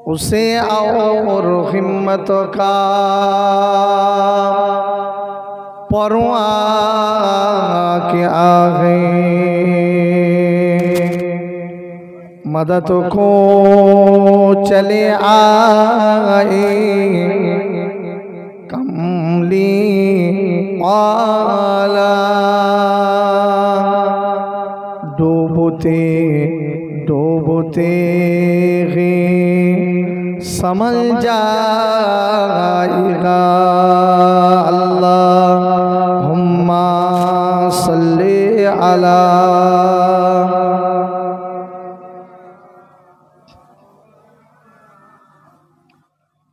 उसे और हिम्मत का परवाह के आगे मदद को चले आए कमली वाला डूबते डूबते समझ जाएगा अल्लाहुम्मा सल्ली अला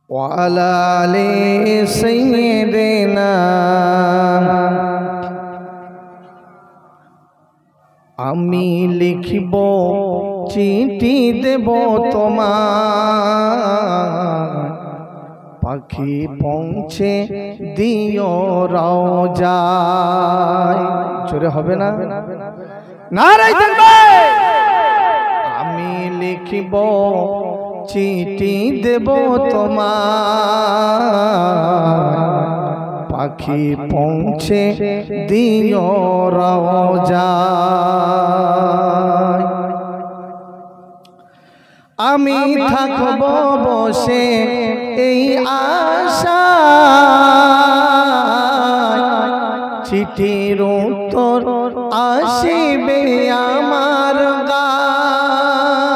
व अला आले सय्यिदिना। आमी लिखब चिठी देब তোমার পাখি পৌঁছে দিও রওজায়। জোরে হবে না? নারায়ে তাকবীর। আমি লিখব চিঠি দেব তোমার পাখি পৌঁছে দিও রওজায়। আমি থাকব বসে এই আশায় চিঠির উত্তর আসিবে আমার গায়।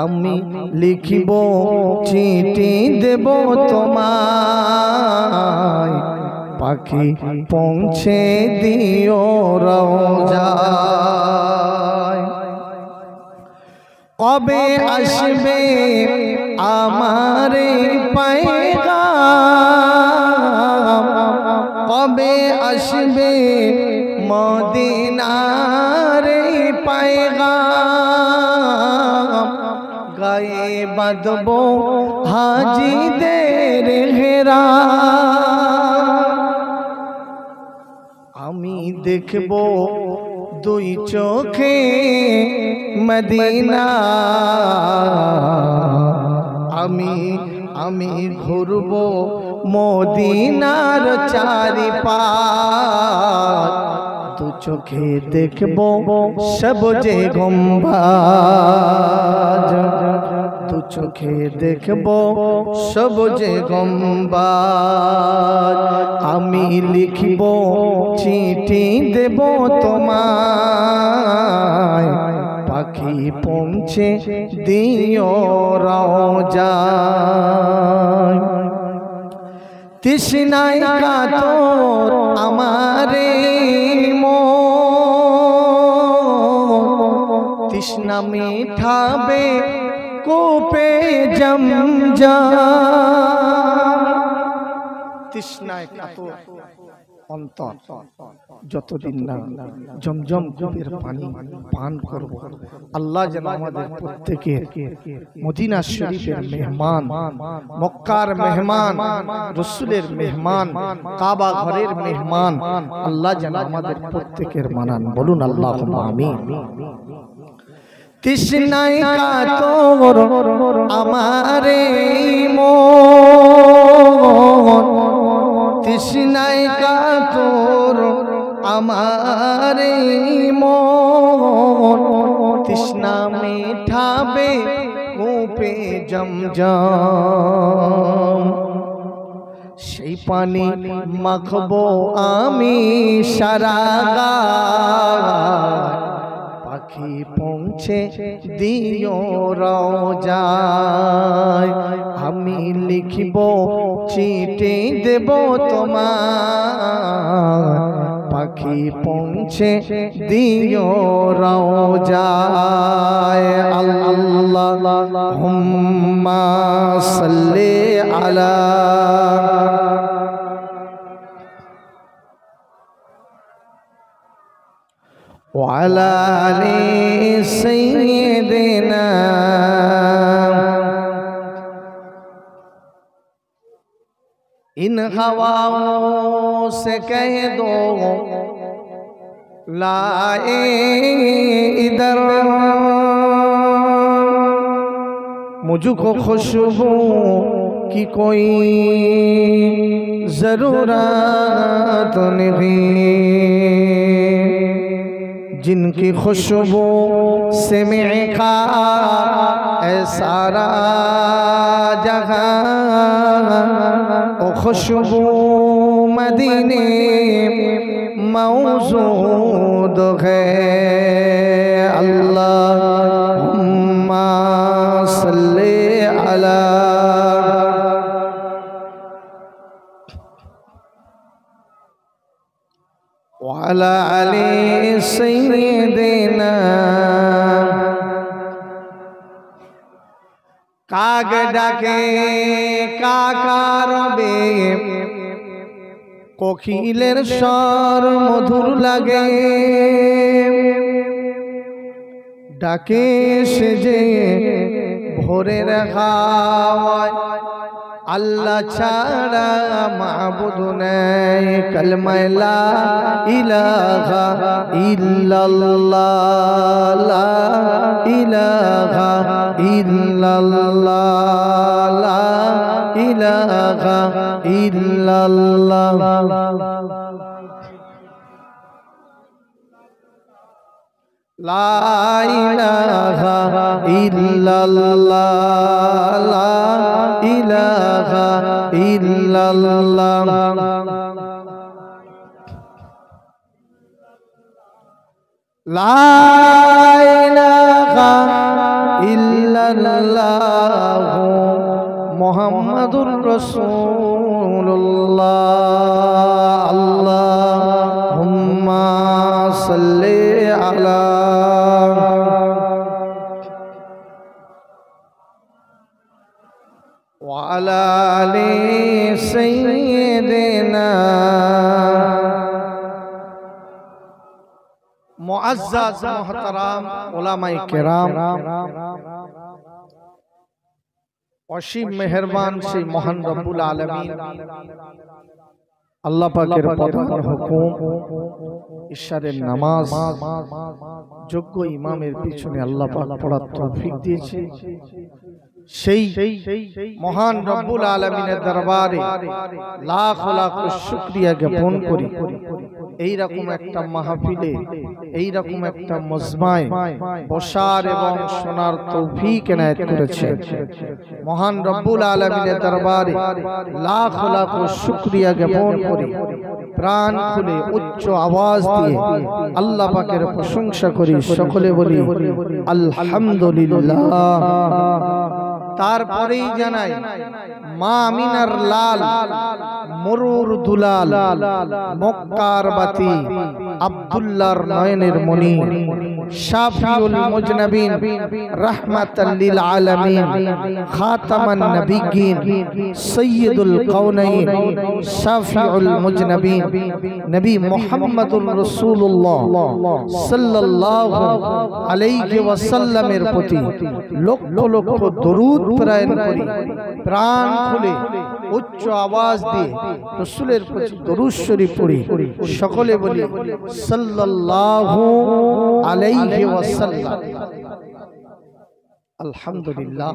আমি লিখিব চিঠি দেব তোমায় পাখি পৌঁছে দিও রওজায়। কবে আসবে আমার পয়গাম, কবে আসবে মদিনার পয়গাম, গায়ে বাঁধব হাজিদের ঘেরা। আমি দেখব দুই চোখে মদিনা, আমি ঘুরব মদিনার চারিপাশ। দু চোখে দেখব সবজে গম্বুজ, দু চোখে দেখব সবজে গম্বুজ। আমি লিখব চিঠি দেব তোমায় পাখি পৌঁছে দিও রওজায়। তৃষ্ণায় কাতর আমারে মন, তৃষ্ণা মিঠাবে কূপে জমজম। তৃষ্ণায় কাতর অন্তর যতদিন না জমজম কূপের পানি পান করব, আল্লাহ যেন আমাদের প্রত্যেকের মদিনা শরীফের মেহমান, মক্কার মেহমান, রাসূলের মেহমান, কাবা ঘরের মেহমান আল্লাহ যেন আমাদের প্রত্যেকের বানান। বলুন আল্লাহুম্মা আমিন। তৃষ্ণায় কাতর আমারে মন, তৃষ্ণায় কাতর আমারে মন, তৃষ্ণা মিঠাবে কূপে জমজম। সেই পানি মাখবো আমি সারা গায় পাখি পৌঁছে দিও রওজায়। আমি লিখিব চিঠি দেব তোমায় পাখি পৌঁছে দিও রওজায়। আল্লাহুম্মা সাল্লি আলা وعلى آل سيدنا। इन हवाओं से कह दो लाए इधर, मुझको खुशबू की कोई जरूरत नहीं, जिनकी खुशबू से महका है सारा जहां, वो खुशबू मदीने मौजूद है। अल्लाहुम्मा सल्ली अला वाला अली सय्यिदना। काग डाके काका रবে, কোকিলের স্বর মধুর লাগে, ডাকে সে যে ভোরের হাওয়ায়, আল্লাহ ছাড়া মাবুদ নাই। কালমা লা ইলাহা ইল্লাল্লাহ, লা ইলাহা ইল্লাল্লাহ, লা ইলাহা ইল্লাল্লাহ। লা ইলাহা ইল্লাল্লাহ, লা ইলাহা ইল্লাল্লাহ। লা ইলাহা ইল্লাল্লাহ মুহাম্মাদুর রাসূলুল্লাহ। আল্লাহুম্মা সাল্লি আলা ওয়ালা আলি সাইয়্যিদিনা। মুআজ্জাজ মুহতারাম উলামায়ে কেরাম, অসীম মেহেরবান সেই মহান রব্বুল আলামিন আল্লাহ পাকের প্রধান হুকুম ইশারের নামাজ যোগ্য ইমামের পিছনে আল্লাহ পাক পড়ার তৌফিক দিয়েছে। সেই মহান রব্বুল আলামিনের দরবারে লাখ লাখ শুকরিয়া জ্ঞাপন করি। এই রকম একটা মাহফিলে, এই রকম একটা মজমায় বসার এবং শোনার তৌফিক এনায়েত করেছে। মহান রব্বুল আলামিনের দরবারে লাখ লাখ শুকরিয়া জ্ঞাপন করি। প্রাণ খুলে উচ্চ আওয়াজ দিয়ে আল্লাহ পাকের প্রশংসা করি। সকলে বলি আলহামদুলিল্লাহ। তারপরেই জানাই মা আমিনার লাল মরুর দুলাল মক্কার বাতি আব্দুল্লাহর নয়নের মনি শাফিউল মুজনাবিন রাহমাতাল লিল আলামিন খাতামান নবিয়্যিন সাইয়্যিদুল কাওনাইন শাফিউল মুজনাবিন নবী মুহাম্মদুর রাসূলুল্লাহ সাল্লাল্লাহু আলাইহি ওয়াসাল্লামের প্রতি লক্ষ লক্ষ দরুদ প্রেরণ করি। প্রাণ খুলে উচ্চ আওয়াজ দিয়ে রাসূলের প্রতি দরুদ শরীফ পড়ি। সকলে বলি সাল্লাল্লাহু আলাইহি ওয়াসাল্লাম। আলহামদুলিল্লাহ।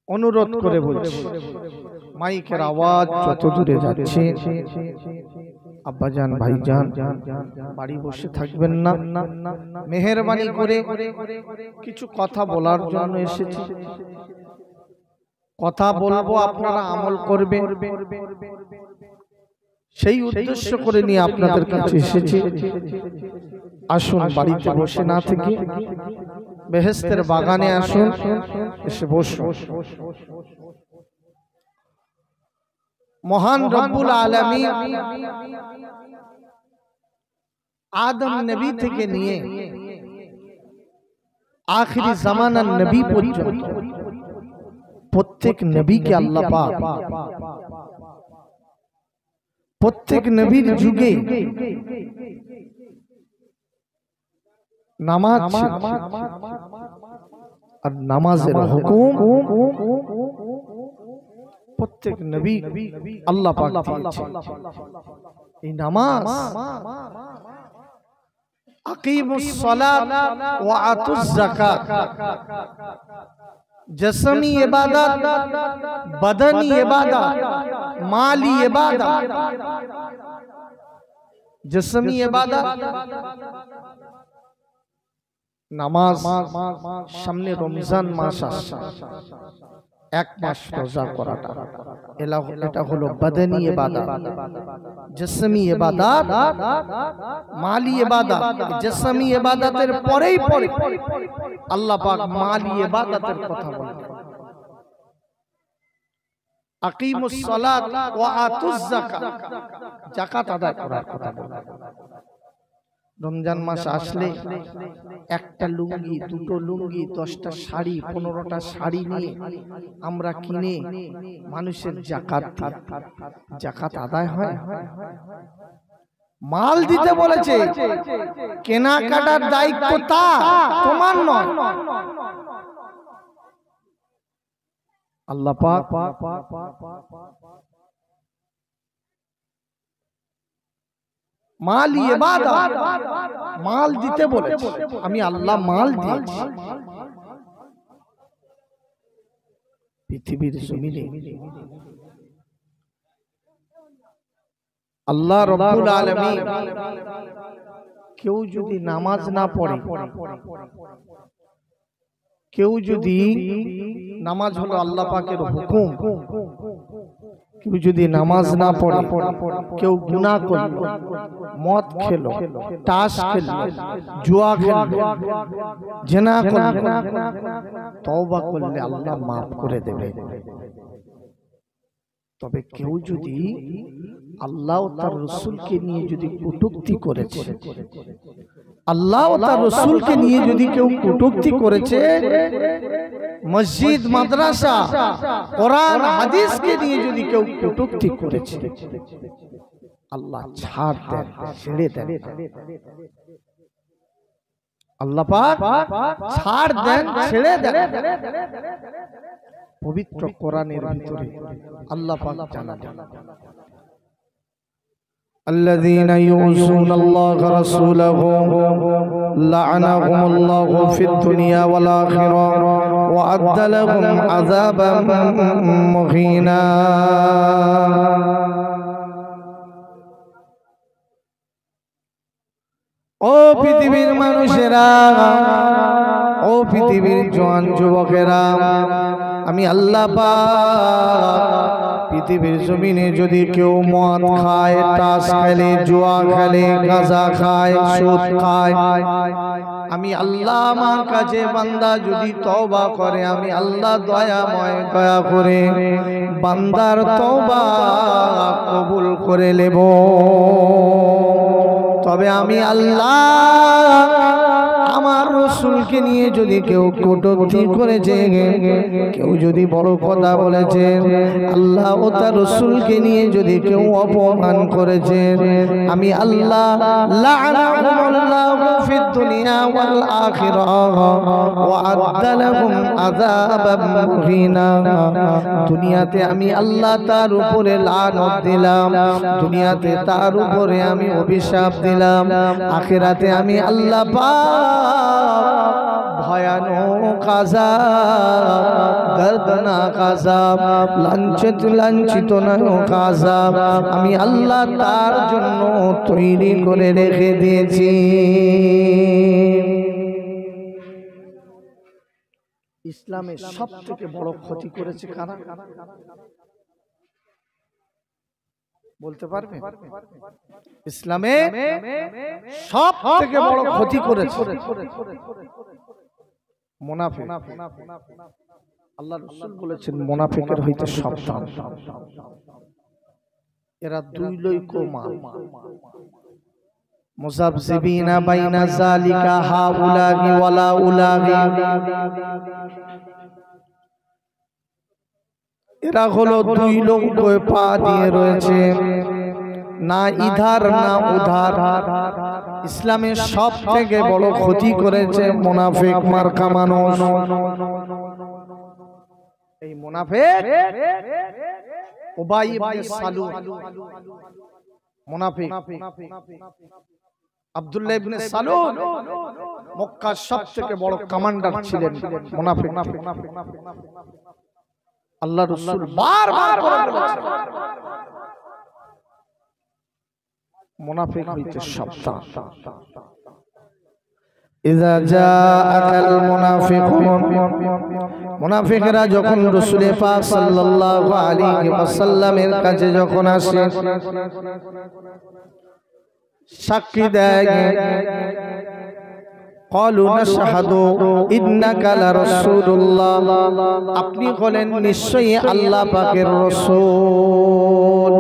অনুরোধ করে বলছি, মাইকের আওয়াজ যত দূরে যাচ্ছে, আব্বাজান ভাইজান বাড়ি বসে থাকবেন না, মেহেরবানি করে কিছু কথা বলার জন্য এসেছি। কথা বলবো, আপনারা আমল করবেন, সেই উদ্দেশ্য করে নিয়ে আপনাদের কাছে এসেছি। আসুন, বাড়িতে বসে না থেকে বেহেশতের বাগানে আসুন, এসে বসুন। মহান রব্বুল আলামিন আদম নবী থেকে নিয়ে আখিরি জামানার নবী পর্যন্ত প্রত্যেক নবীকে আল্লাহ পাক প্রত্যেক নবীর যুগে নামাজ আর নামাজের হুকুম প্রত্যেক নবী আল্লাহ পাক দিয়েছেন। এই নামাজ अकीमुस सलात व आतुज ज़कात, जिस्मी इबादत, बदनी इबादत, माली इबादत। जिस्मी इबादत नामाज, सामने रमजान मास আসছে, এক মাস রোজা করাটা, এটা হলো বদনী ইবাদত। জিসমি ইবাদত, মালি ইবাদত। জিসমি ইবাদতের পরেই আল্লাহ পাক মালি ইবাদতের কথা বলেন, আকিমুস সালাত ওয়া আতুজ যাকাত, যাকাত আদায় করার কথা বলেন। রমজান মাস আসলে একটা লুঙ্গি, দুটো লুঙ্গি, 10টা শাড়ি, 15টা শাড়ি নিয়ে আমরা কিনে মানুষের যাকাত আদায় হয়। মাল দিতে বলেছে, কেনাকাটার দায়িত্ব তোমার নয়। আল্লাহ পাক মাল ইবাদত, মাল দিতে বলেছে। আমি আল্লাহ মাল দিয়েছি। পৃথিবীর জমিনে আল্লাহ রাব্বুল আলামিন কেউ যদি নামাজ না পড়ে, কেউ যদি, নামাজ হলো আল্লাহ পাকের হুকুম, কেউ যদি নামাজ না পড়ে, কেউ গুনাহ করলো, মদ খেলো, তাস খেললো, জুয়া খেললো, জিনা করলো, তওবা করলে আল্লাহ মাফ করে দেবে। তবে কেউ যদি আল্লাহ ও তার রাসূলকে নিয়ে যদি কটূক্তি করেছে, আল্লাহ ও তার রাসূলকে নিয়ে যদি কেউ কটূক্তি করেছে, মসজিদ, মাদ্রাসা, কোরআন, হাদিসকে নিয়ে যদি কেউ কটূক্তি করেছে, আল্লাহ ছাড় দেন, ছেড়ে দেন। আল্লাহ পাক ছাড় দেন, ছেড়ে দেন। পবিত্র কোরআনের ভিতরে আল্লাহ পাক জানালেন, الذين يؤذون الله ورسوله لعنهم الله في الدنيا والآخرة وأعد لهم عذابا مهينا। ও পৃথিবীর মানুষেরা, ও পৃথিবীর জওয়ান যুবকেরা, আমি আল্লাহ পাক পৃথিবীর জমিনে যদি কেউ মদ খায়, তাস খেলে, জুয়া খেলে, গাঁজা খায়, সুদ খায়, আমি আল্লাহ আমার কাছে বান্দা যদি তওবা করে, আমি আল্লাহ দয়াময় দয়া করে বান্দার তওবা কবুল করে নেব। তবে আমি আল্লাহ আমার রাসূলকে নিয়ে যদি কেউ কটূক্তি করেছে, কেউ যদি বড় কথা বলেছে, আল্লাহ ও তার রাসূলকে নিয়ে যদি কেউ অপমান করেছে, আমি আল্লাহ লা'নাহুমুল্লাহু ফিদ দুনিয়া ওয়াল আখিরাহ ওয়া আ'আদ্দা লাহুম আযাবাম মুহিনা। দুনিয়াতে আমি আল্লাহ তার উপরে লানত দিলাম, দুনিয়াতে তার উপরে আমি অভিশাপ দিলাম, আখিরাতে আমি আল্লাহ পাক ভয়ানক আযাব, দর্দনাক আযাব, লাঞ্ছিত নায়ক আযাব আমি আল্লাহ তার জন্য তৈরি করে রেখে দিয়েছি। ইসলামের সবথেকে বড় ক্ষতি করেছে কারা? বলতে পারবে? ইসলামে সব থেকে বড় ক্ষতি করেছে মুনাফিক। আল্লাহ রাসূল বলেছেন মুনাফিকের হইতে সাবধান, এরা দুই লইক মাল, মুযাবযিবিনা বাইনা যালিকা হাউলাগি ওয়ালা উলাগি। এরা হলো দুই লোক পা দিয়ে রয়েছে, না ইধার না উধার। ইসলামের সব থেকে বড় ক্ষতি করেছে মুনাফিক মার্কা মানুষ। এই মুনাফিক উবাই ইবনে সালুল মুনাফিক। আব্দুল্লাহ ইবনে সালুল মক্কার সবথেকে বড় কমান্ডার ছিলেন মুনাফিক। আল্লাহ রাসূল বারবার বলেছেন মুনাফিক হইতে সাবধান। ইযা জাআকাল মুনাফিকুন, মুনাফিকরা যখন রাসূল পাক সাল্লাল্লাহু আলাইহি ওয়াসাল্লামের কাছে যখন আসে, সাক্ষী দেয়, ক্বালু নাশহাদু ইন্নাকা লারাসূলুল্লাহ, আপনি বলেন নিশ্চয়ই আল্লাহ পাকের রাসূল।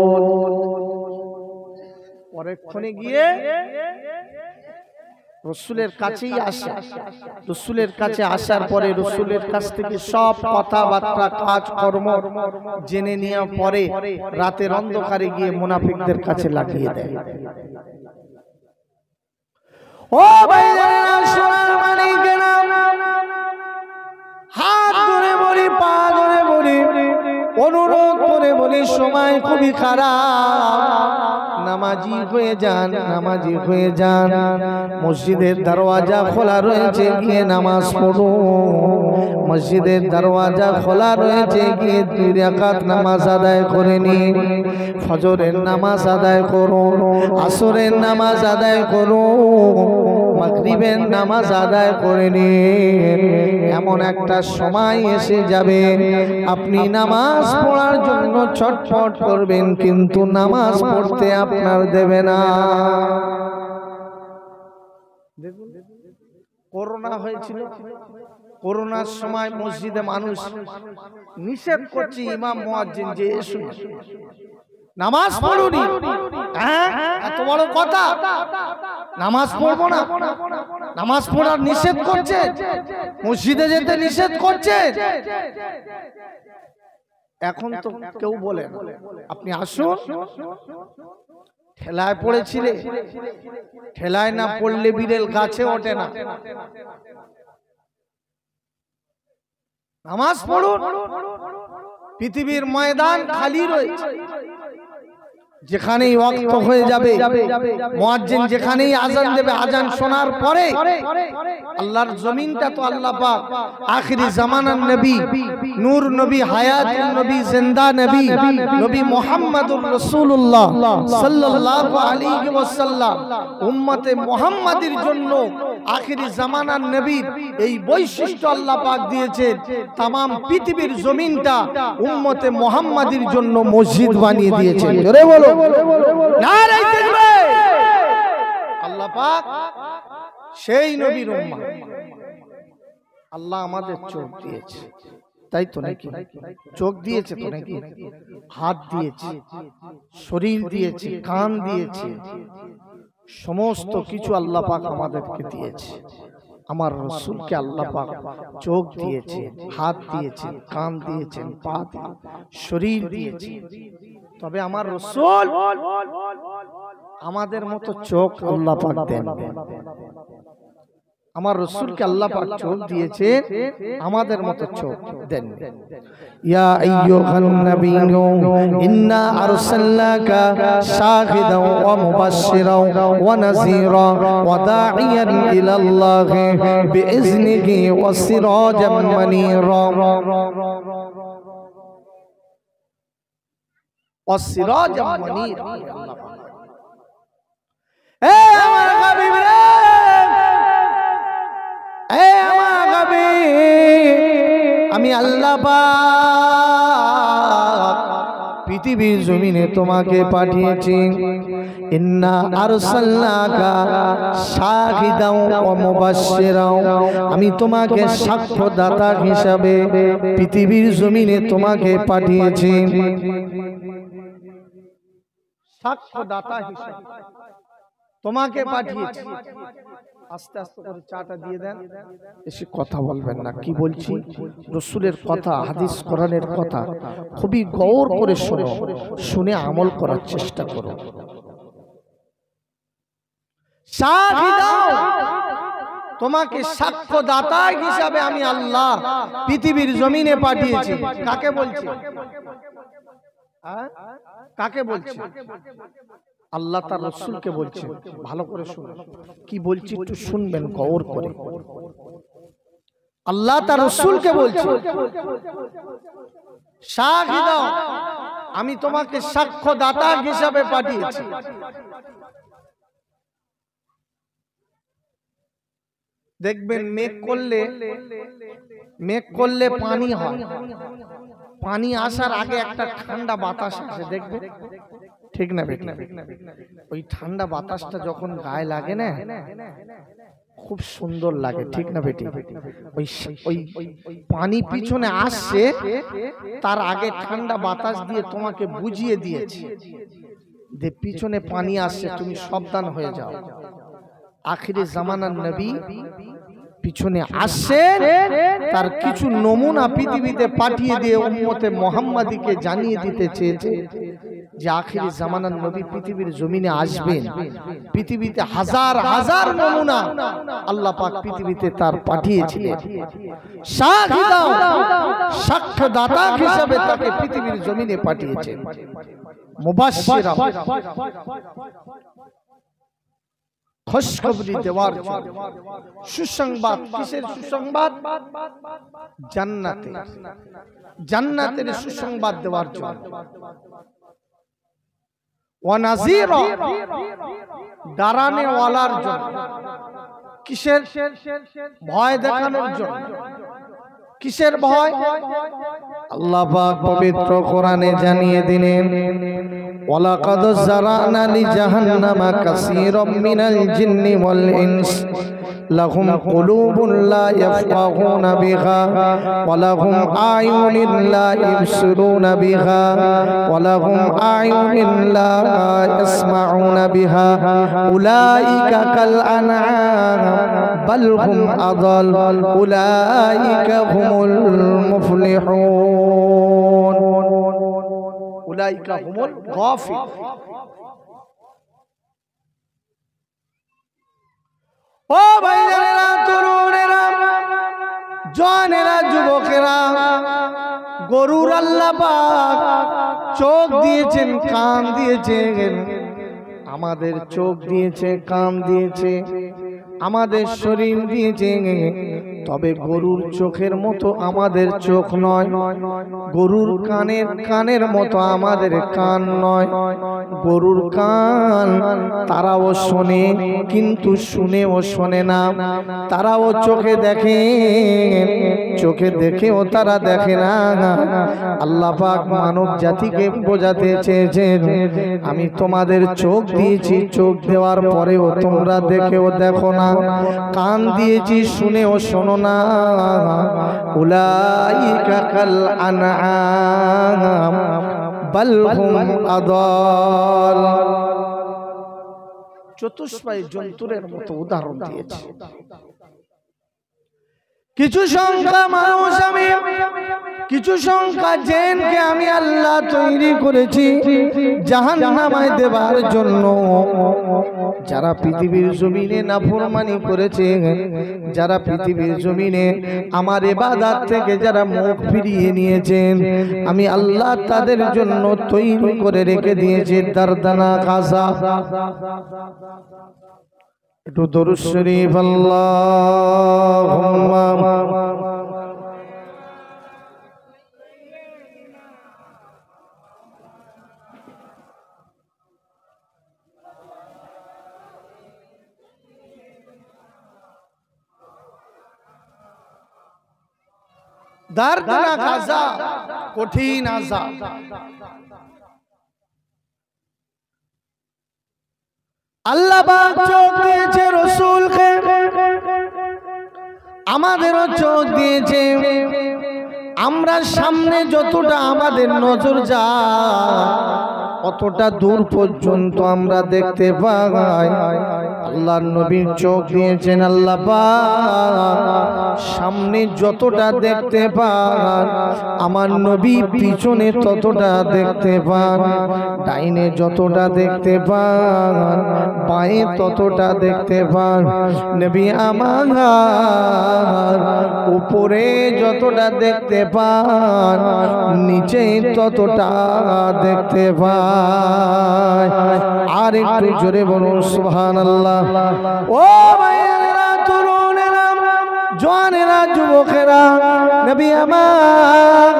পরেক্ষণে গিয়ে রাসূলের কাছেই আসে। রাসূলের কাছে আসার পরে রাসূলের কাছ থেকে সব কথাবার্তা কাজকর্ম জেনে নেওয়ার পরে রাতের অন্ধকারে গিয়ে মুনাফিকদের কাছে লাগিয়ে দেয়। ও ভাইজানেরা, সোনার মানিকেরা, হাত ধরে বলি, পা ধরে বলি, অনুরোধ করে বলি, সময় খুবই খারাপ। নামাজি হয়ে যান, নামাজি হয়ে যান। মসজিদের দরওয়াজা খোলা রয়েছে, গিয়ে নামাজ পড়ুন। মসজিদের দরওয়াজা খোলা রয়েছে, গিয়ে 2 রাকাত নামাজ আদায় করে নিন। ফজরের নামাজ আদায় করুন, আসরের নামাজ আদায় করুন, মাগরিবের নামাজ আদায় করে নিন। এমন একটা সময় এসে যাবে আপনি নামাজ পড়ার জন্য ছটফট করবেন, কিন্তু নামাজ পড়তে আপনার দেবে না। করোনা হয়েছিল, করোনার সময় মসজিদে মানুষ নিষেধ করছে ইমাম মুয়াজ্জিন যে এসো নামাজ পড়ুনি। হ্যাঁ, এত বড় কথা, নামাজ পড়বো না, নামাজ পড়ার নিষেধ করছে, মসজিদে যেতে নিষেধ করছে। এখন তো কেউ বলে না, আপনি আসুন। ঠেলায় পড়েছিলে, ঠেলায় না পড়লে বিড়েল গাছে ওঠে না। নামাজ পড়ুন, পৃথিবীর ময়দান খালি রয়েছে। যেখানেই ওয়াক্ত হয়ে যাবে, মুয়াজ্জিন যেখানেই আজান দেবে, আজান শোনার পরে আল্লাহর জমিনটা তো আল্লাহ পাক আখিরি জামানার নবী, নূর নবী, হায়াতুন নবী, জিন্দা নবী, নবী মুহাম্মদুর রাসূলুল্লাহ সাল্লাল্লাহু আলাইহি ওয়াসাল্লাম উম্মতে মুহাম্মাদির জন্য আখিরি জামানার নবীর এই বৈশিষ্ট্য আল্লাহ পাক দিয়েছেন। तमाम পৃথিবীর জমিনটা উম্মতে মুহাম্মাদির জন্য মসজিদ বানিয়ে দিয়েছেন। জোরে বলো নারে তাকবীর। আল্লাহ পাক সেই নবীর উম্মত, আল্লাহ আমাদের চোখ দিয়েছে, তাই তো নাকি? চোখ দিয়েছে তো নাকি? হাত দিয়েছে, শরীর দিয়েছে, কান দিয়েছে, সমস্ত কিছু আল্লাহ পাক আমাদেরকে দিয়েছে। আমার রাসূলকে আল্লাহ পাক চোখ দিয়েছে, হাত দিয়েছে, কান দিয়েছেন, পা দিয়েছেন, শরীর দিয়েছে। তবে আমার রাসূল আমাদের মতো চোখ আল্লাহ পাক দেন। আমার রাসূলকে আল্লাহ পাক চোখ দিয়েছে, আমাদের মতো চোখ দেন। ইয়া আইয়ুহান নাবিয়্যু ইন্না আরসালনাকা শাহিদাও ওয়া মুবাশশিরাও ওয়া নাযীরা ওয়া দাঈয়ান ইলাল্লাহি বিইজনিহি ওয়া সিরাজাম মানীরা ওয়া সিরাজাম মানীরা। এ আমার হাবিব রে, আমি আল্লাহ পাক পৃথিবীর জমিনে তোমাকে পাঠিয়েছি। ইন্না আরসালনাকা শাহিদাও ওয়া মুবাশশিরাও, আমি তোমাকে সাক্ষ্যদাতা হিসাবে পৃথিবীর জমিনে তোমাকে পাঠিয়েছি। সাক্ষ্যদাতা হিসাবে তোমাকে পাঠিয়েছি। আস্তে আস্তে করে চাটা দিয়ে দেন, এসে কথা বলবেন না। কি বলছি? রাসূলের কথা, হাদিস কোরআনের কথা খুবই গৌর করে শোনো, শুনে আমল করার চেষ্টা করো। শাহিদাও, তোমাকে সাক্ষ্যদাতা হিসাবে আমি আল্লাহ পৃথিবীর জমিনে পাঠিয়েছি। কাকে বলছি? কাকে বলছে? আল্লাহ তার রাসূলকে বলছে। ভালো করে শুনুন কি বলছি, একটু শুনবেন গৌর করে। আল্লাহ তার রাসূলকে বলছে, সাক্ষী দাও, আমি তোমাকে সাক্ষ্যদাতা হিসাবে পাঠিয়েছি। দেখবেন মেঘ করলে পানি হয়, পানি আসার আগে একটা ঠান্ডা বাতাস আসে, দেখবেন ঠিক না বেটা? ওই ঠান্ডা বাতাসটা যখন গায়ে লাগে না, খুব সুন্দর লাগে, ঠিক না বেটি? ওই পানি পিছনে আসছে, তার আগে ঠান্ডা বাতাস দিয়ে তোমাকে বুঝিয়ে দিয়েছে যে পিছনে পানি আসছে, তুমি সাবধান হয়ে যাও। আখিরে জামানার নবী পিছনে আসছে, তার কিছু নমুনা পৃথিবীতে পাঠিয়ে দিয়ে উম্মতে মুহাম্মাদীকে জানিয়ে দিতে চেয়েছে যে আখিরে জামানার নবী পৃথিবীর জমিনে আসবেন। পৃথিবীতে হাজার হাজার নমুনা আল্লাহ পাক পৃথিবীতে তার পাঠিয়েছিলেন। সাক্ষী দাও, সাক্ষ্যদাতা হিসেবে তাকে পৃথিবীর জমিনে পাঠিয়েছেন। মুবাশশিরা, খুশখবরি দেওয়ার জন্য, সুসংবাদ। কিসের সুসংবাদ? জান্নাতের, জান্নাতের সুসংবাদ দেওয়ার জন্য। ওয়া নাযীরা, ডরানে ওয়ালার জন্য। কিসের? ভয় দেখানোর জন্য। কিসের ভয়? আল্লাহ পাক পবিত্র কোরআনে জানিয়ে দিলেন, ওয়ালাকাদ যারানা লিজাহান্নামা কাসীরাম মিনাল জিন্নি ওয়াল ইনস লাহুম কুলুবুন লা ইয়াফকাহুনা বিহা ওয়া লাহুম আ'য়ুনুন লা ইবসিরুনা বিহা ওয়া লাহুম আ'য়ুনুন লা ইয়াসমাউনা বিহা উলাইকা কাল আনআম বাল হুম আদাল উলাইকা হুমুল মুফলিহুন উলাইকা হুমুল গাফিল। ও ভাইজানেরা, তরুণেরা, জওয়ানেরা, যুবকেরা, গরুর আল্লাহ পাক চোখ দিয়েছেন, কান দিয়েছেন। আমাদের চোখ দিয়েছে, কান দিয়েছে, আমাদের শরীর দিয়েছে, তবে গরুর চোখের মতো আমাদের চোখ নয়, গরুর কানের মতো আমাদের কান নয়। গরুর কান তারাও শোনে, কিন্তু শুনেও শোনে না। তারাও চোখে দেখে, চোখে দেখেও তারা দেখে না। আল্লাহ পাক মানব জাতিকে বোঝাতে চেয়েছেন, আমি তোমাদের চোখ দিয়েছি, চোখ দেওয়ার পরেও তোমরা দেখেও দেখো না, কান দিয়েছি শুনেও শোনো না। উলাইকা কাল আনআম বাল হুম আদাল। চতুষ্পায়ী জন্তুরের মতো উদাহরণ দিয়েছে। কিছু সংখ্যা মানুষ, আমি কিছু সংখ্যা জিনকে আমি আল্লাহ তৈরি করেছি জাহান্নামে দেবার জন্য। যারা পৃথিবীর জমিনে নাফরমানি করেছে, যারা পৃথিবীর জমিনে আমার ইবাদত থেকে যারা মুখ ফিরিয়ে নিয়েছেন, আমি আল্লাহ তাদের জন্য তৈরি করে রেখে দিয়েছি দারদানাক আযাব। একটু দরুদ শরীফ আল্লাহুম্মা দর্দনাক আযাব, কঠিন আযাব। আল্লাহ পাক চোখ দিয়েছে রাসূলকে, আমাদেরও চোখ দিয়েছে। আমরা সামনে যতটা আমাদের নজর যায়, অতটা দূর পর্যন্ত আমরা দেখতে পাই। আল্লাহর নবীর চোখ দিয়েছেন আল্লাহ পাক, সামনে যতটা দেখতে পান, আমার নবী পিছনে ততটা দেখতে পান। ডাইনে যতটা দেখতে পান, বাঁয়ে ততটা দেখতে পান। নবী আমার উপরে যত যতটা দেখতে পান নিচে ততটা দেখতে পায়। আর একটু জোরে বলুন সুবহানাল্লাহ। ও ভাইয়েরা, তরুণেরা, জওয়ানেরা, যুবকেরা, নবী আমার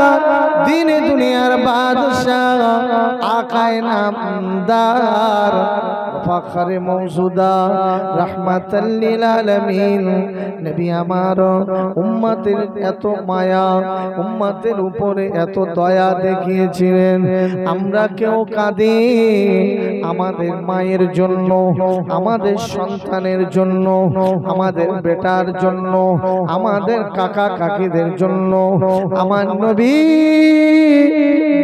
দিনে দুনিয়ার বাদশাহ আকায়ে নামদার ফখরে মওজুদা রাহমাতাল লিল আলামিন নবী আমার উম্মতের এত মায়া, উম্মতের উপরে এত দয়া দেখিয়েছিলেন। আমরা কেউ কাঁদি আমাদের মায়ের জন্য, আমাদের সন্তানের জন্য, আমাদের বেটার জন্য, আমাদের কাকা কাকিদের জন্য। আমার নবী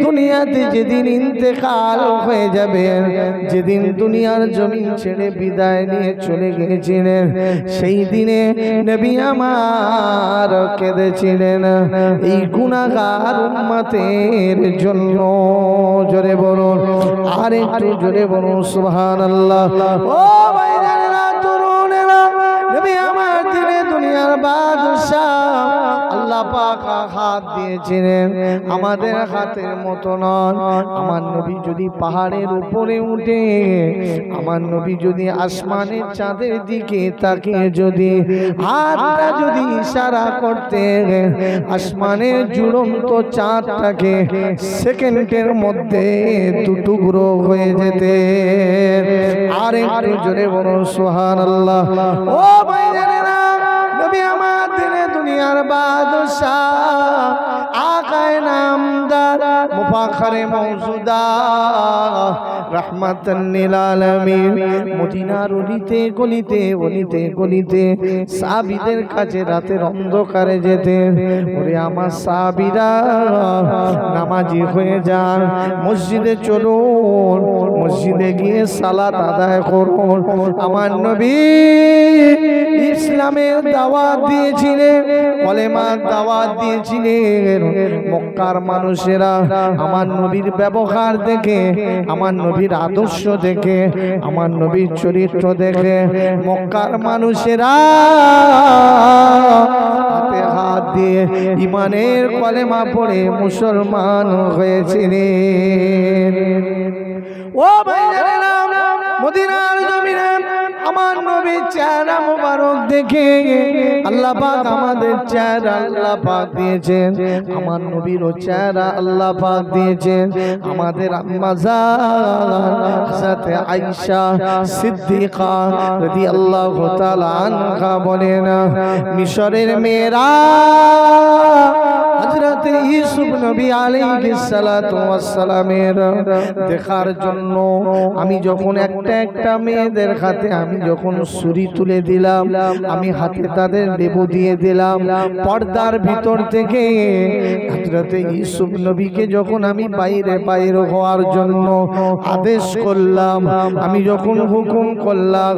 দুনিয়াতে যেদিন ইন্তেকাল হয়ে যাবে, যেদিন দুনিয়ার জমিন ছেড়ে বিদায় নিয়ে চলে গিয়েছিলেন, সেই দিনে নবী আমার কেঁদেছিলেন এই গুনাহগার উম্মতের জন্য। জোরে বলুন, আর একটু জোরে বলুন সুবহানাল্লাহ। ও ভাইজানেরা, তরুণেরা, নবী আমার দিনে দুনিয়ার বাদশাহ আল্লাহ পাক হাত দিয়েছিলেন, আমাদের হাতের মতো নন। আমার নবী যদি পাহাড়ের উপরে উঠে, আমার নবী যদি আসমানের চাঁদের দিকে তাকিয়ে যদি হাতটা যদি ইশারা করতে, আসমানের ঝুলন্ত চাঁদটাকে সেকেন্ডের মধ্যে দুটুকরো হয়ে যেতে। আর একটু জোরে বলুন সুবহানাল্লাহ। ও ভাইজানেরা, নবী আমার দিনে দুনিয়ার বাদশাহ আকায়ে নামদার মুফাখরে মওজুদা রাহমাতাল লিল আলামিন মদিনার অলিতে গলিতে, অলিতে গলিতে সাহাবীদের কাছে রাতের অন্ধকারে যেতেন। ওরে আমার সাহাবীরা, নামাজি হয়ে যান, মসজিদে চলুন, মসজিদে গিয়ে সালাত আদায় করুন। আমার নবী ইসলামের দাওয়াত দিয়েছিলেন, কলেমার দাওয়াত দিয়েছিলেন। মক্কার মানুষেরা আমার নবীর ব্যবহার দেখে, আমার নবীর আদর্শ দেখে, আমার নবীর চরিত্র দেখে মক্কার মানুষেরা হাতে হাত দিয়ে ইমানের কলেমা পড়ে মুসলমান হয়েছিলেন। ও ভাইজানেরা, মদিনার জমিনে আমার নবীর চেহারা মোবারক দেখে আল্লাহ পাক আমাদের চেহারা আল্লাহ পাক দিয়েছেন, আমার নবীরও চেহারা আল্লাহ পাক দিয়েছেন। আমাদের আম্মা জান হযরত আয়েশা সিদ্দিকা রাদিয়াল্লাহু তাআলা আনহা বলেন, মিশরের মেয়েরা হযরত ইউসুফ নবী আলাইহিস সালাতু ওয়াস সালামের দেখার জন্য আমি যখন একটা একটা মেয়েদের হাতে আমি যখন ছুরি তুলে দিলাম, আমি হাতে তাদের লেবু দিয়ে দিলাম, পর্দার ভিতর থেকে হযরত ইউসুফ নবীকে যখন আমি বাইরে বাইরে হওয়ার জন্য আদেশ করলাম, আমি যখন হুকুম করলাম,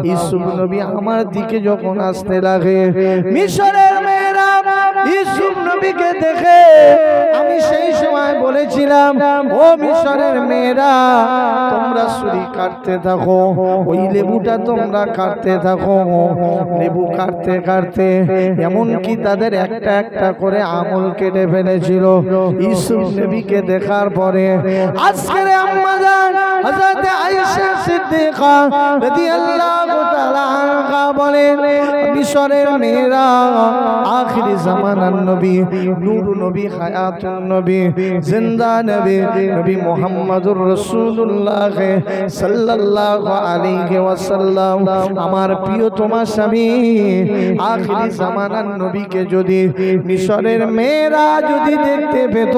ইউসুফ নবী আমার দিকে যখন আসতে লাগে, মিশরের মেয়েরা ইউসুফ নবীকে দেখে আমি সেই সময় বলেছিলাম, ও মিশরের মেয়েরা, তোমরা ছুরি কাটতে থাকো, ওই লেবুটা তোমরা কাটতে থাকো। লেবু কাটতে কাটতে এমনকি তাদের একটা একটা করে আঙুল কেটে ফেলেছিল। ইউসুফ নবীকে দেখার পরে আজকের আম্মা জান হযরত আয়েশা সিদ্দিকা রাদিয়াল্লাহু তাআলা আনহা বলেন, মিশরের মেয়েরা আখিরি জামানার নবী, নূর নবী, হায়াতুন নবী, জিন্দা নবী, নবী মুহাম্মদুর রাসূলুল্লাহ সাল্লাল্লাহু আলাইহি ওয়াসাল্লাম, আমার প্রিয়তম স্বামী আখিরি জামানার নবীকে যদি মিশরের মেয়েরা যদি দেখতে পেত,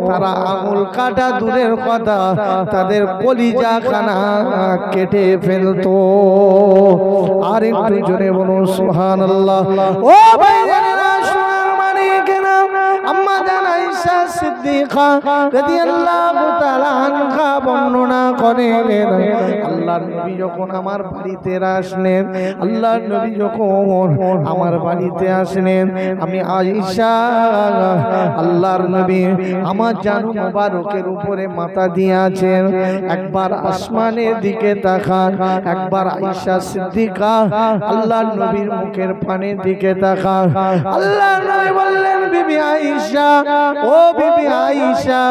তারা আঙুল কাটা দূরের কথা, তাদের কলিজা খানা কেটে ফেলতো। আর একটু জোরে বলুন সুবহানাল্লাহ। ও ভাইজানেরা, সোনার মানিকেরা, আম্মা জান আয়েশা সিদ্দিকা রাদিয়াল্লাহু তাআলা আনহা বর্ণনা করেন, আল্লাহর নবী যখন আমার বাড়িতে আসলেন, আল্লাহর নবী যখন আমার বাড়িতে আসলেন, আমি আয়েশা আল্লাহর নবী আমার জান মোবারকের উপরে মাথা দিয়ে আছেন, একবার আসমানের দিকে তাকান, একবার আয়েশা সিদ্দিকা আল্লাহর নবীর মুখের পানের দিকে তাকান। আল্লাহর নবী বললেন, বিবি আয়েশা, ও বিবি আয়েশা,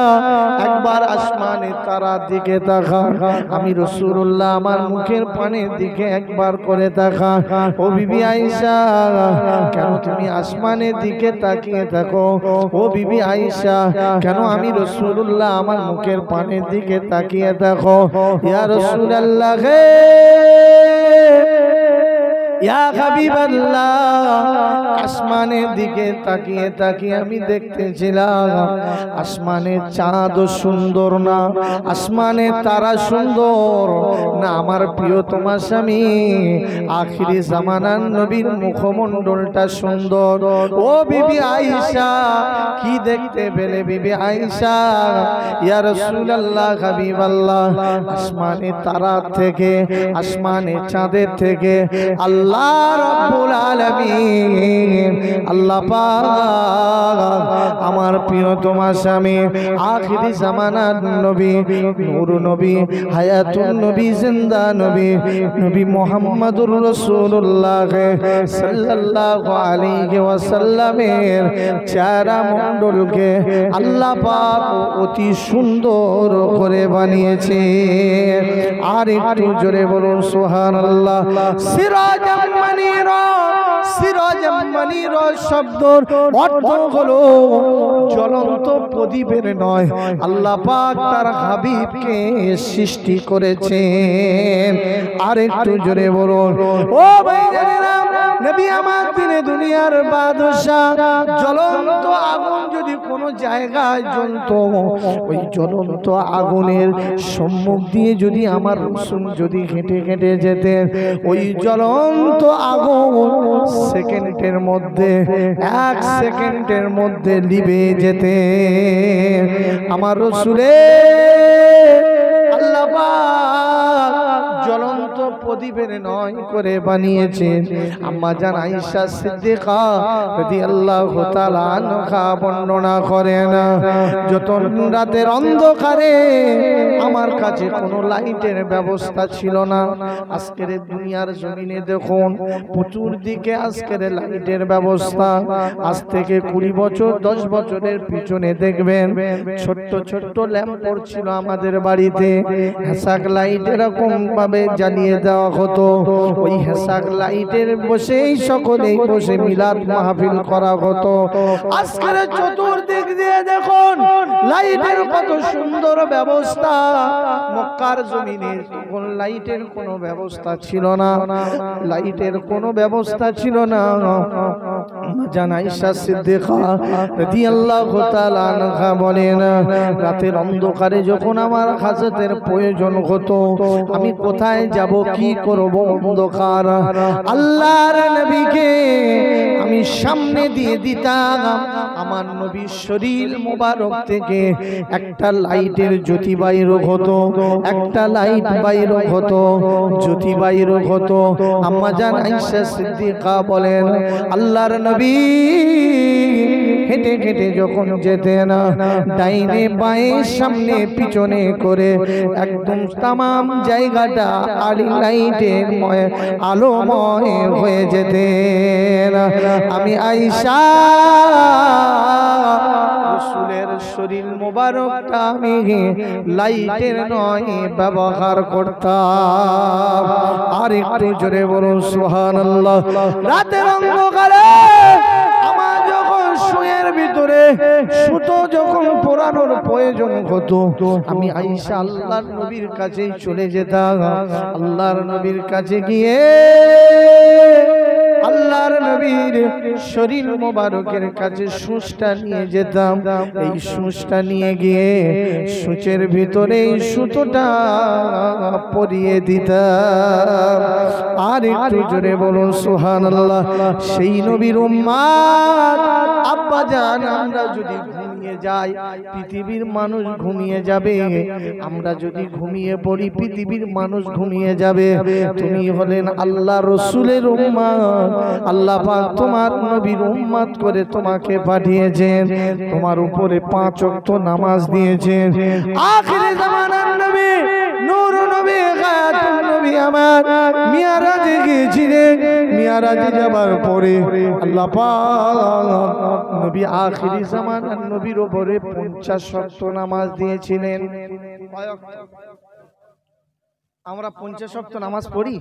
একবার আসমানের তারার দিকে তাকান। আমি রাসূলুল্লাহ আমার মুখের পানের দিকে একবার করে তাকান। ও বিবি আয়েশা, কেন তুমি আসমানের দিকে তাকিয়ে থাকো? ও বিবি আয়েশা, কেন আমি রাসূলুল্লাহ আমার মুখের পানের দিকে তাকিয়ে থাকো? ইয়া রাসূলুল্লাহ হে, ইয়া হাবিবাল্লাহ, আসমানের দিকে তাকিয়ে তাকিয়ে আমি দেখতেছিলাম আসমানের চাঁদ সুন্দর না, আসমানের তারা সুন্দর না, আমার প্রিয় তোমার স্বামী আখিরি জামানার নবীর মুখমণ্ডলটা সুন্দর। ও বিবি আয়েশা, কি দেখতে পেলে বিবি আয়েশা? ইয়া রাসূলুল্লাহ হাবিবাল্লাহ, আসমানের তারা থেকে, আসমানের চাঁদের থেকে আল্লাহ রাব্বুল আলামিন, আল্লাহ পাক আমার প্রিয় তোমার স্বামী আখিরি জামানার নবী, নূর নবী, হায়াতুন নবী, জিন্দা নবী, নবী মুহাম্মদুর রাসূলুল্লাহ সাল্লাল্লাহু আলাইহি ওয়াসাল্লামের চেহারা মণ্ডলকে আল্লাহ পাক অতি সুন্দর করে বানিয়েছে। আর একটু জোরে বলুন সুবহানাল্লাহ। সিরাজাম মানিরা, সিরাজাম মানিরা শব্দের অর্থ হলো জ্বলন্ত প্রদীপের নয়, আল্লাহ পাক তার হাবিবকে সৃষ্টি করেছেন। আর একটু জোরে বলুন ও ভাইজানেরা, নবী আমার দিনে দুনিয়ার বাদশা, জ্বলন্ত আগুন যদি কোনো জায়গায় জ্বলতো, ওই জ্বলন্ত আগুনের সম্মুখ দিয়ে যদি আমার রাসূল যদি হেঁটে হেঁটে যেতেন, ওই জ্বলন্ত আগুন সেকেন্ডের মধ্যে, এক সেকেন্ডের মধ্যে লিবে যেতে। আমার রাসূলের আল্লাহ পাক জ্বলন্ত প্রদীপের নয় করে বানিয়েছেন। আম্মা জান আয়েশা সিদ্দিকা রাদিয়াল্লাহু তাআলা আনহা বর্ণনা করেন, যত রাতের অন্ধকারে আমার কাছে কোনো লাইটের ব্যবস্থা ছিল না। আজকের দুনিয়ার জমিনে দেখুন প্রচুর দিকে আজকের লাইটের ব্যবস্থা। আজ থেকে 20 বছর 10 বছরের পিছনে দেখবেন ছোট্ট ছোট্ট ল্যাম্প পড়ছিল আমাদের বাড়িতে, হেসাক লাইট এরকম ভাবে জ্বালিয়ে দেওয়া হতো। ওই হেসাক লাইটের বসেই সকলেই বসে মিলাদ মাহফিল করা হতো। আজকের চতুর্দিক দিয়ে দেখুন লাইটের কত সুন্দর ব্যবস্থা। মক্কার জমিনে কোন লাইটের কোনো ব্যবস্থা ছিল না, লাইটের কোনো ব্যবস্থা ছিল না। জান আয়েশা সিদ্দিকা রাদিয়াল্লাহু তাআলা আনহা বলেন, রাতের অন্ধকারে যখন আমার হাজতের প্রয়োজন হতো, আমি কোথায় যাব, কি করব, অন্ধকার, আল্লাহর নবীকে আমি সামনে দিয়ে দিতাম। আমার নবীর শরীর মোবারক থেকে একটা লাইটের জ্যোতি বাইর হতো, একটা লাইট বাইর হতো, জ্যোতি বাইর হতো। আম্মা জান আয়েশা সিদ্দিকা বলেন, আল্লাহর নবী হেঁটে হেঁটে যখন যেতেন, ডাইনে বাঁয়ে সামনে পিছনে করে একদম তামাম জায়গাটা আলি লাইটে আলোময় হয়ে যেতেন। আমি আয়েশা রাসূলের শরীর মোবারকটা আমি লাইটের নয় ব্যবহার করতাম। আর একটু জোরে বলুন সুবহানাল্লাহ। রাতের অন্ধকারে আমার যখন শুয়ের ভিতরে সুতো যখন পরানোর প্রয়োজন হতো, আমি আয়েশা আল্লাহর নবীর কাছে চলে যেতাম। আল্লাহর নবীর কাছে গিয়ে আল্লাহ আল্লাহর নবীর শরীর মোবারকের কাছে সূঁচটা নিয়ে যেতাম, এই সূঁচটা নিয়ে গিয়ে সূঁচের ভিতরে এই সুতোটা পরিয়ে দিতাম। আর একটু জোরে বলুন সুবহানাল্লাহ। সেই নবীর উম্মত আব্বা জান, আমরা যদি ঘুমিয়ে যাই পৃথিবীর মানুষ ঘুমিয়ে যাবে, আমরা যদি ঘুমিয়ে পড়ি পৃথিবীর মানুষ ঘুমিয়ে যাবে। তুমি হলেন আল্লাহ রসুলের উম্মত, আল্লাহ পাক তোমার নবীর উম্মত করে তোমাকে পাঠিয়েছেন, তোমার উপরে 5 ওয়াক্ত নামাজ দিয়েছেন। আখিরে জামানার নবী নূর নবী খাতুন নবী আমার মিরাজে গিয়েছিলেন। মিরাজে যাবার পরে আল্লাহ পাক নবী আখিরি জামানার নবীর উপরে 50 ওয়াক্ত নামাজ দিয়েছিলেন। আমরা 50 ওয়াক্ত নামাজ পড়ি,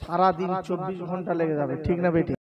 সারা দিন 24 ঘন্টা লেগে যাবে, ঠিক না বেটি?